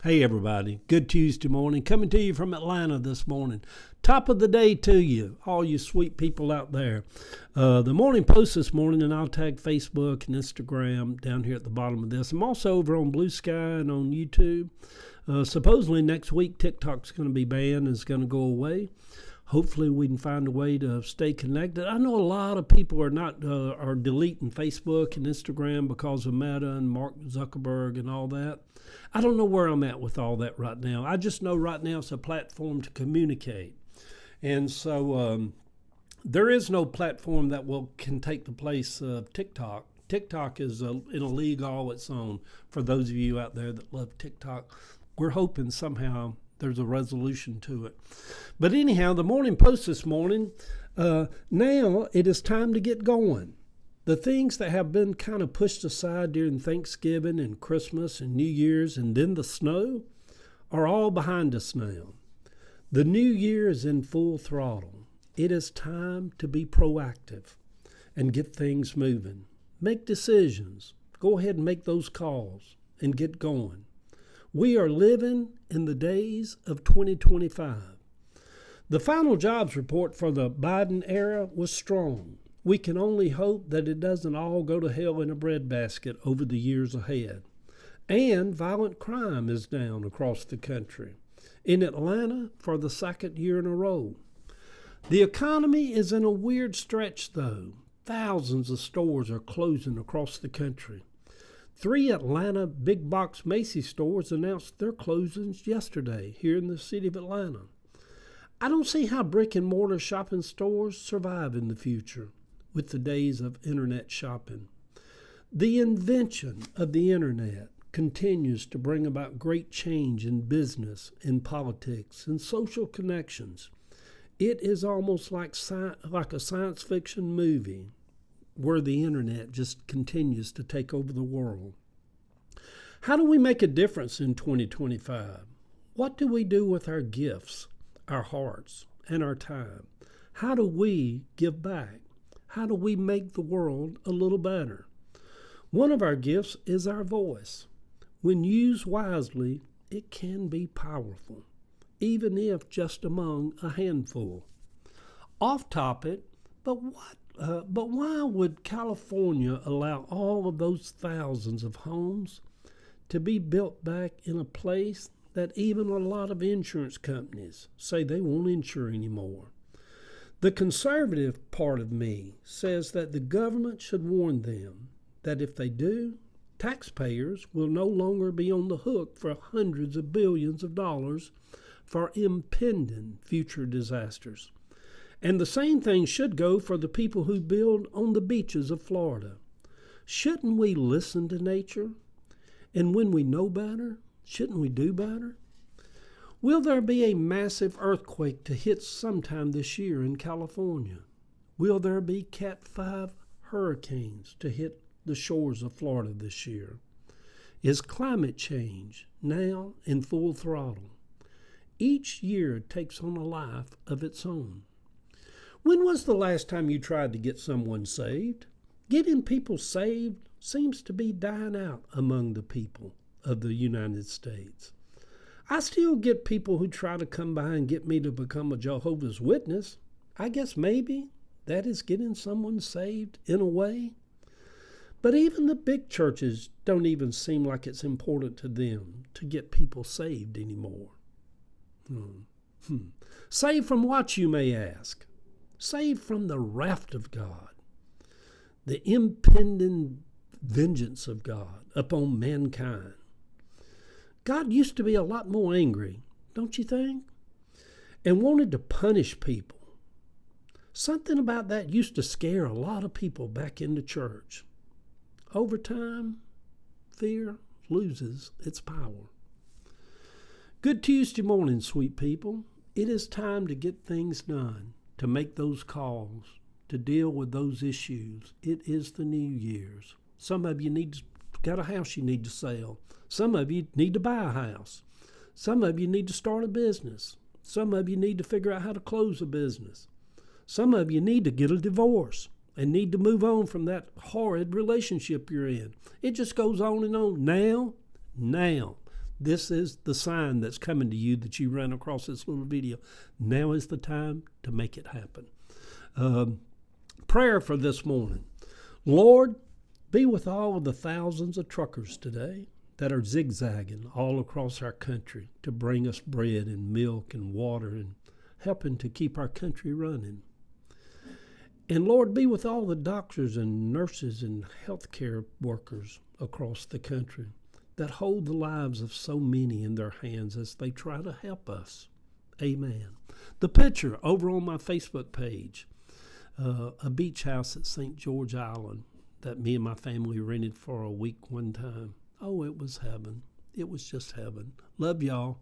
Hey everybody, good Tuesday morning, coming to you from Atlanta this morning. Top of the day to you, all you sweet people out there. The morning post this morning, and I'll tag Facebook and Instagram down here at the bottom of this. I'm also over on Blue Sky and on YouTube. Supposedly next week TikTok's going to be banned and it's going to go away. Hopefully we can find a way to stay connected. I know a lot of people are deleting Facebook and Instagram because of Meta and Mark Zuckerberg and all that. I don't know where I'm at with all that right now. I just know right now it's a platform to communicate. And so there is no platform that can take the place of TikTok. TikTok is in a league all its own. For those of you out there that love TikTok, we're hoping somehow there's a resolution to it. But anyhow, the morning post this morning, now it is time to get going. The things that have been kind of pushed aside during Thanksgiving and Christmas and New Year's and then the snow are all behind us now. The new year is in full throttle. It is time to be proactive and get things moving. Make decisions. Go ahead and make those calls and get going. We are living in the days of 2025. The final jobs report for the Biden era was strong. We can only hope that it doesn't all go to hell in a breadbasket over the years ahead. And violent crime is down across the country. In Atlanta for the second year in a row. The economy is in a weird stretch, though. Thousands of stores are closing across the country. 3 Atlanta big box Macy's stores announced their closings yesterday here in the city of Atlanta. I don't see how brick and mortar shopping stores survive in the future with the days of internet shopping. The invention of the internet continues to bring about great change in business, in politics, and social connections. It is almost like a science fiction movie where the internet just continues to take over the world. How do we make a difference in 2025? What do we do with our gifts, our hearts, and our time? How do we give back? How do we make the world a little better? One of our gifts is our voice. When used wisely, it can be powerful, even if just among a handful. Off topic, but why would California allow all of those thousands of homes to be built back in a place that even a lot of insurance companies say they won't insure anymore? The conservative part of me says that the government should warn them that if they do, taxpayers will no longer be on the hook for hundreds of billions of dollars for impending future disasters. And the same thing should go for the people who build on the beaches of Florida. Shouldn't we listen to nature? And when we know better, shouldn't we do better? Will there be a massive earthquake to hit sometime this year in California? Will there be Cat 5 hurricanes to hit the shores of Florida this year? Is climate change now in full throttle? Each year takes on a life of its own. When was the last time you tried to get someone saved? Getting people saved seems to be dying out among the people of the United States. I still get people who try to come by and get me to become a Jehovah's Witness. I guess maybe that is getting someone saved in a way. But even the big churches don't even seem like it's important to them to get people saved anymore. Saved from what, you may ask? Saved from the wrath of God, the impending vengeance of God upon mankind. God used to be a lot more angry, don't you think? And wanted to punish people. Something about that used to scare a lot of people back into church. Over time, fear loses its power. Good Tuesday morning, sweet people. It is time to get things done, to make those calls, to deal with those issues. It is the New Year's. Some of you got a house you need to sell. Some of you need to buy a house. Some of you need to start a business. Some of you need to figure out how to close a business. Some of you need to get a divorce and need to move on from that horrid relationship you're in. It just goes on and on. Now, This is the sign that's coming to you that you ran across this little video. Now is the time to make it happen. Prayer for this morning. Lord, be with all of the thousands of truckers today that are zigzagging all across our country to bring us bread and milk and water and helping to keep our country running. And Lord, be with all the doctors and nurses and healthcare workers across the country that hold the lives of so many in their hands as they try to help us. Amen. The picture over on my Facebook page, a beach house at St. George Island that me and my family rented for a week one time. Oh, it was heaven. It was just heaven. Love y'all.